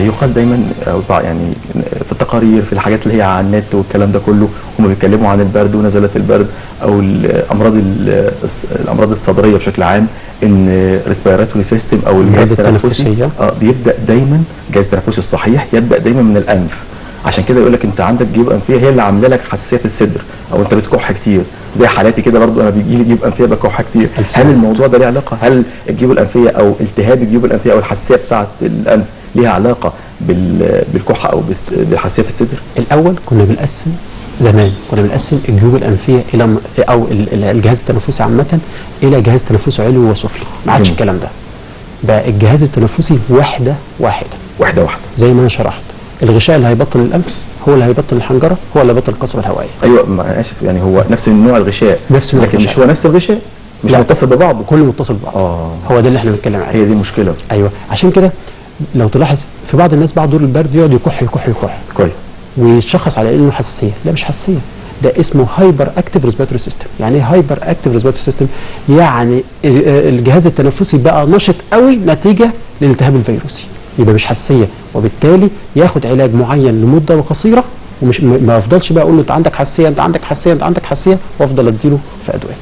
يقال دايما او يعني في التقارير في الحاجات اللي هي على النت والكلام ده كله، هم بيتكلموا عن البرد ونزلات البرد او الامراض الصدريه بشكل عام، ان ريسبيراتوري سيستم او الجهاز التنفسي بيبدا دايما، الجهاز التنفسي الصحيح يبدا دايما من الانف. عشان كده يقول لك انت عندك جيوب انفيه هي اللي عامله لك حساسيه في الصدر، او انت بتكح كتير زي حالاتي كده برضو، انا بيجي لي جيوب انفيه بكح كتير. هل الموضوع ده له علاقه؟ هل الجيوب الانفيه او التهاب الجيوب الانفيه او الحساسيه بتاعه الانف ليها علاقه بالكحه او بالحساسيه في الصدر؟ الاول كنا بنقسم زمان، كنا بنقسم الجيوب الانفيه الى او الجهاز التنفسي عامه الى جهاز تنفسي علوي وسفلي. ما عادش الكلام ده، بقى الجهاز التنفسي واحده زي ما انا شرحت. الغشاء اللي هيبطن الانف هو اللي هيبطن الحنجره، هو اللي هيبطن القصبه الهوائيه. ايوه انا اسف، يعني هو نفس نوع الغشاء، نفس نوع لكن مش هو نفس الغشاء، مش متصل ببعضه، كله متصل ببعضه. هو ده اللي احنا بنتكلم عليه. هي دي المشكله. ايوه، عشان كده لو تلاحظ في بعض الناس بعد دور البرد يقعد يكح كويس ويتشخص على انه حساسيه. لا، مش حساسيه، ده اسمه هايبر اكتيف ريسبيراتوري سيستم. يعني ايه هايبر اكتيف ريسبيراتوري سيستم؟ يعني الجهاز التنفسي بقى نشط قوي نتيجه للالتهاب الفيروسي، يبقى مش حساسيه، وبالتالي ياخد علاج معين لمده قصيره، ومش ما افضلش بقى اقول له انت عندك حساسيه انت عندك حساسيه انت عندك حساسيه وافضل اديله في ادويه.